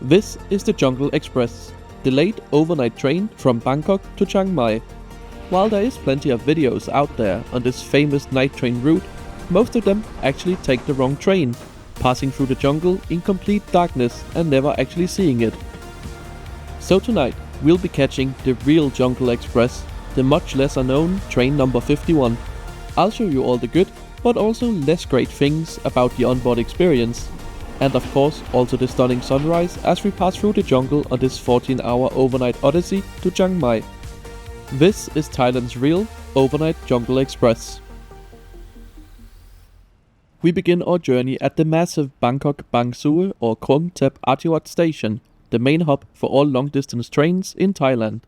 This is the Jungle Express, the late overnight train from Bangkok to Chiang Mai. While there is plenty of videos out there on this famous night train route, most of them actually take the wrong train, passing through the jungle in complete darkness and never actually seeing it. So tonight we'll be catching the real Jungle Express, the much lesser known train number 51. I'll show you all the good, but also less great things about the onboard experience. And of course also the stunning sunrise as we pass through the jungle on this 14-hour overnight odyssey to Chiang Mai. This is Thailand's real overnight Jungle Express. We begin our journey at the massive Bangkok Bang Sue or Krung Thep Aphiwat station, the main hub for all long-distance trains in Thailand.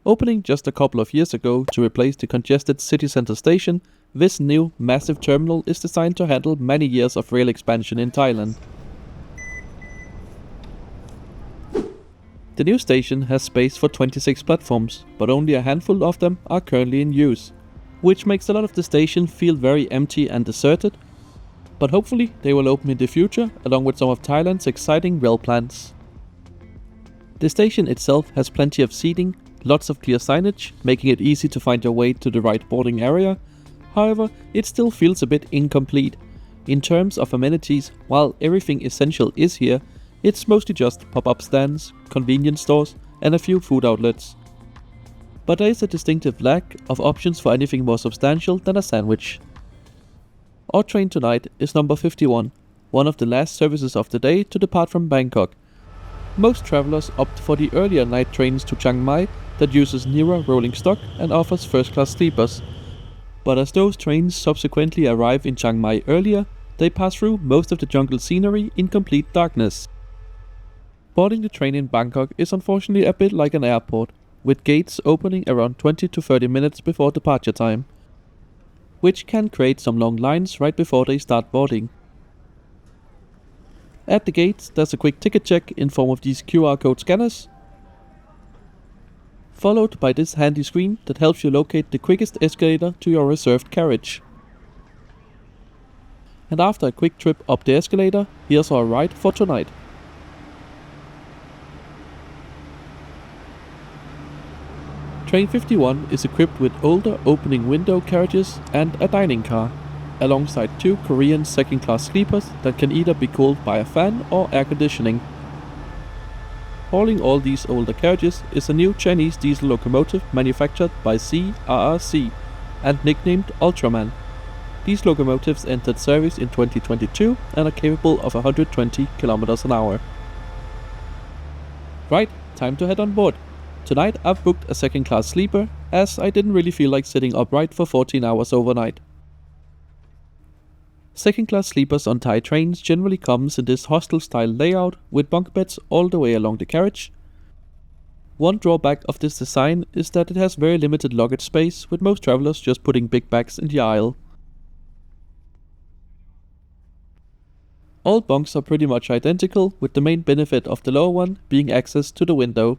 Opening just a couple of years ago to replace the congested city centre station, this new massive terminal is designed to handle many years of rail expansion in Thailand. The new station has space for 26 platforms, but only a handful of them are currently in use, which makes a lot of the station feel very empty and deserted, but hopefully they will open in the future along with some of Thailand's exciting rail plans. The station itself has plenty of seating, lots of clear signage, making it easy to find your way to the right boarding area. However, it still feels a bit incomplete. In terms of amenities, while everything essential is here, it's mostly just pop-up stands, convenience stores and a few food outlets. But there is a distinctive lack of options for anything more substantial than a sandwich. Our train tonight is number 51, one of the last services of the day to depart from Bangkok. Most travelers opt for the earlier night trains to Chiang Mai that uses newer rolling stock and offers first-class sleepers. But as those trains subsequently arrive in Chiang Mai earlier, they pass through most of the jungle scenery in complete darkness. Boarding the train in Bangkok is unfortunately a bit like an airport, with gates opening around 20 to 30 minutes before departure time, which can create some long lines right before they start boarding. At the gates there's a quick ticket check in form of these QR code scanners, followed by this handy screen that helps you locate the quickest escalator to your reserved carriage. And after a quick trip up the escalator, here's our ride for tonight. Train 51 is equipped with older opening window carriages and a dining car, alongside two Korean second-class sleepers that can either be cooled by a fan or air conditioning. Hauling all these older carriages is a new Chinese diesel locomotive manufactured by CRRC and nicknamed Ultraman. These locomotives entered service in 2022 and are capable of 120 km an hour. Right, time to head on board. Tonight I've booked a second-class sleeper as I didn't really feel like sitting upright for 14 hours overnight. Second-class sleepers on Thai trains generally comes in this hostel-style layout with bunk beds all the way along the carriage. One drawback of this design is that it has very limited luggage space, with most travelers just putting big bags in the aisle. All bunks are pretty much identical, with the main benefit of the lower one being access to the window.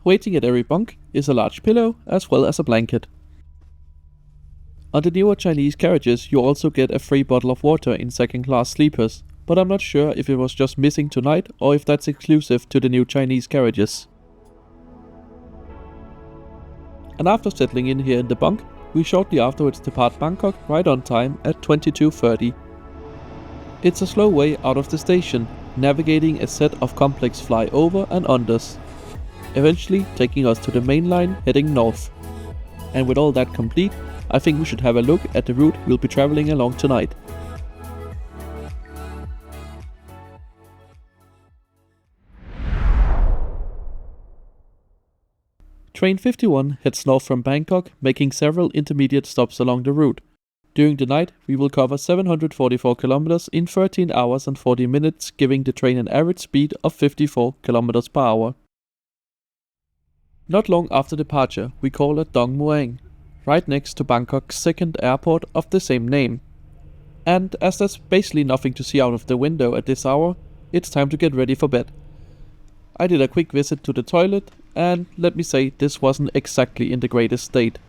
Waiting at every bunk is a large pillow as well as a blanket. On the newer Chinese carriages you also get a free bottle of water in second-class sleepers, but I'm not sure if it was just missing tonight or if that's exclusive to the new Chinese carriages. And after settling in here in the bunk, we shortly afterwards depart Bangkok right on time at 22:30. It's a slow way out of the station, navigating a set of complex flyover and unders, eventually taking us to the main line heading north. And with all that complete, I think we should have a look at the route we'll be traveling along tonight. Train 51 heads north from Bangkok, making several intermediate stops along the route. During the night, we will cover 744 km in 13 hours and 40 minutes, giving the train an average speed of 54 km per hour. Not long after departure, we call at Dong Muang, right next to Bangkok's second airport of the same name. And as there's basically nothing to see out of the window at this hour, it's time to get ready for bed. I did a quick visit to the toilet, and let me say this wasn't exactly in the greatest state.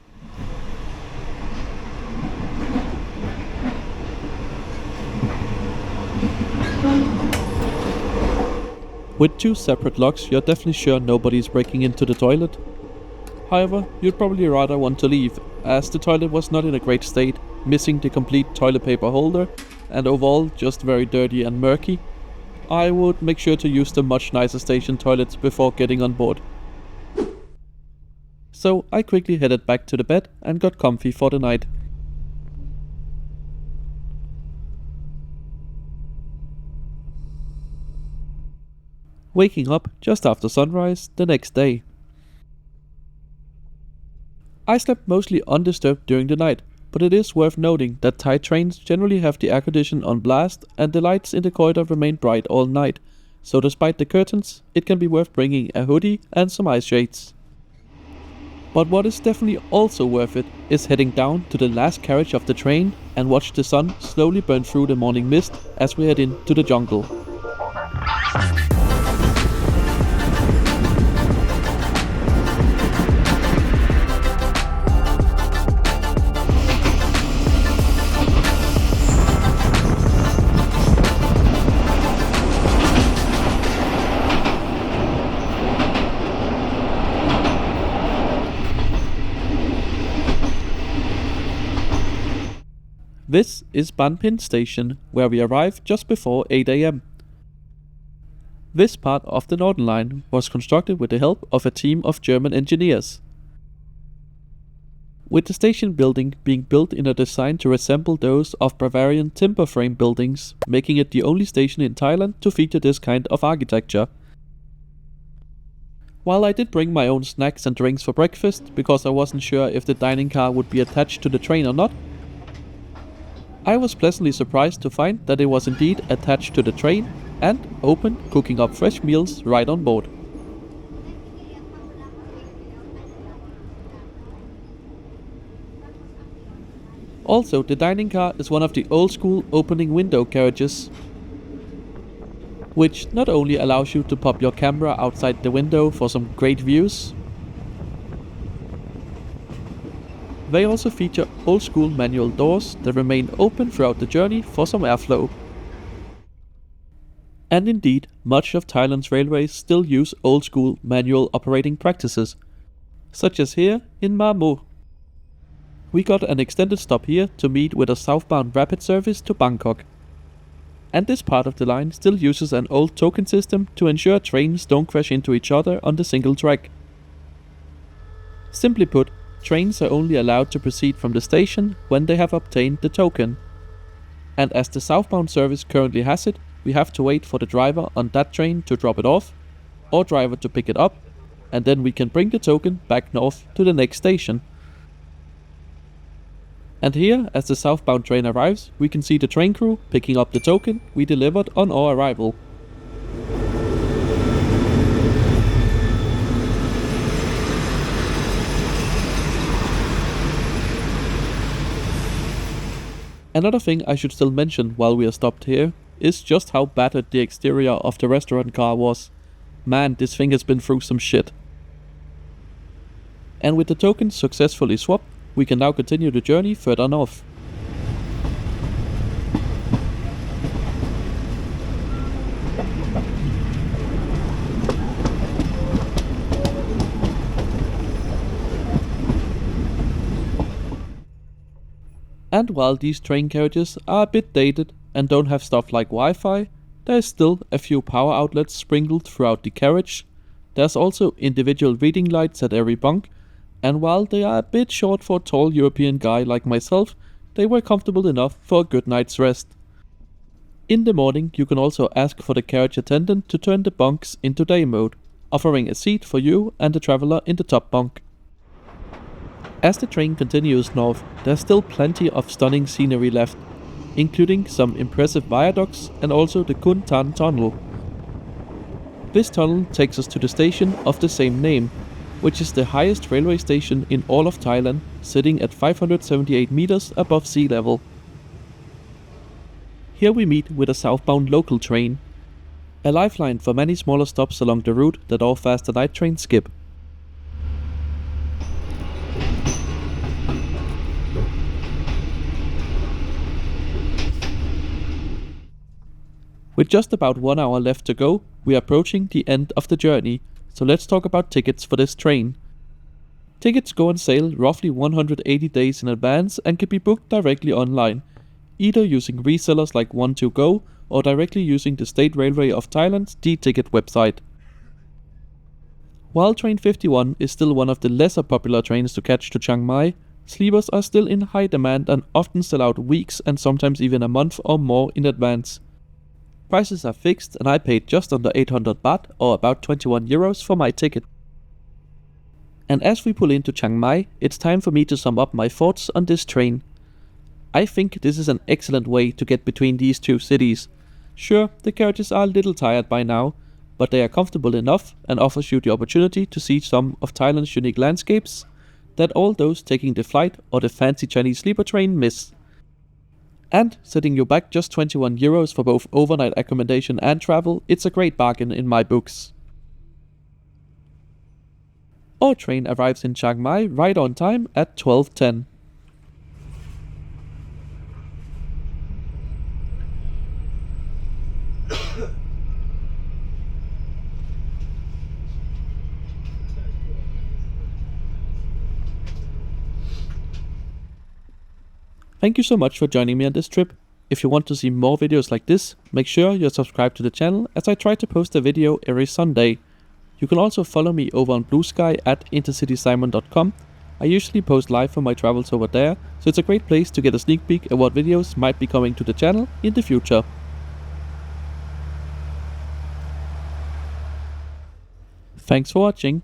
With 2 separate locks, you're definitely sure nobody's breaking into the toilet. However, you'd probably rather want to leave, as the toilet was not in a great state, missing the complete toilet paper holder, and overall just very dirty and murky. I would make sure to use the much nicer station toilets before getting on board. So I quickly headed back to the bed and got comfy for the night. Waking up just after sunrise the next day. I slept mostly undisturbed during the night, but it is worth noting that Thai trains generally have the air condition on blast and the lights in the corridor remain bright all night, so despite the curtains, it can be worth bringing a hoodie and some eye shades. But what is definitely also worth it is heading down to the last carriage of the train and watch the sun slowly burn through the morning mist as we head into the jungle. This is Ban Phin Station, where we arrived just before 8 am. This part of the Northern Line was constructed with the help of a team of German engineers. With the station building being built in a design to resemble those of Bavarian timber frame buildings, making it the only station in Thailand to feature this kind of architecture. While I did bring my own snacks and drinks for breakfast, because I wasn't sure if the dining car would be attached to the train or not, I was pleasantly surprised to find that it was indeed attached to the train and open, cooking up fresh meals right on board. Also, the dining car is one of the old school opening window carriages, which not only allows you to pop your camera outside the window for some great views, they also feature old school manual doors that remain open throughout the journey for some airflow. And indeed, much of Thailand's railways still use old school manual operating practices, such as here in Ma Mo. We got an extended stop here to meet with a southbound rapid service to Bangkok. And this part of the line still uses an old token system to ensure trains don't crash into each other on the single track. Simply put, trains are only allowed to proceed from the station when they have obtained the token. And as the southbound service currently has it, we have to wait for the driver on that train to drop it off, or driver to pick it up, and then we can bring the token back north to the next station. And here, as the southbound train arrives, we can see the train crew picking up the token we delivered on our arrival. Another thing I should still mention while we are stopped here is just how battered the exterior of the Resturant car was. Man, this thing has been through some shit. And with the token successfully swapped, we can now continue the journey further north. And while these train carriages are a bit dated and don't have stuff like Wi-Fi, there is still a few power outlets sprinkled throughout the carriage. There's also individual reading lights at every bunk, and while they are a bit short for a tall European guy like myself, they were comfortable enough for a good night's rest. In the morning, you can also ask for the carriage attendant to turn the bunks into day mode, offering a seat for you and the traveler in the top bunk. As the train continues north, there's still plenty of stunning scenery left, including some impressive viaducts and also the Khun Tan tunnel. This tunnel takes us to the station of the same name, which is the highest railway station in all of Thailand, sitting at 578 meters above sea level. Here we meet with a southbound local train, a lifeline for many smaller stops along the route that all faster night trains skip. With just about 1 hour left to go, we are approaching the end of the journey, so let's talk about tickets for this train. Tickets go on sale roughly 180 days in advance and can be booked directly online, either using resellers like One2Go or directly using the State Railway of Thailand's D-Ticket website. While Train 51 is still one of the lesser popular trains to catch to Chiang Mai, sleepers are still in high demand and often sell out weeks and sometimes even a month or more in advance. Prices are fixed and I paid just under 800 baht or about 21 euros for my ticket. And as we pull into Chiang Mai, it's time for me to sum up my thoughts on this train. I think this is an excellent way to get between these two cities. Sure, the carriages are a little tired by now, but they are comfortable enough and offers you the opportunity to see some of Thailand's unique landscapes that all those taking the flight or the fancy Chinese sleeper train miss. And setting you back just 21 euros for both overnight accommodation and travel, it's a great bargain in my books. Our train arrives in Chiang Mai right on time at 12:10. Thank you so much for joining me on this trip. If you want to see more videos like this, make sure you're subscribed to the channel as I try to post a video every Sunday. You can also follow me over on Blue Sky at intercitysimon.com. I usually post live from my travels over there, so it's a great place to get a sneak peek at what videos might be coming to the channel in the future. Thanks for watching.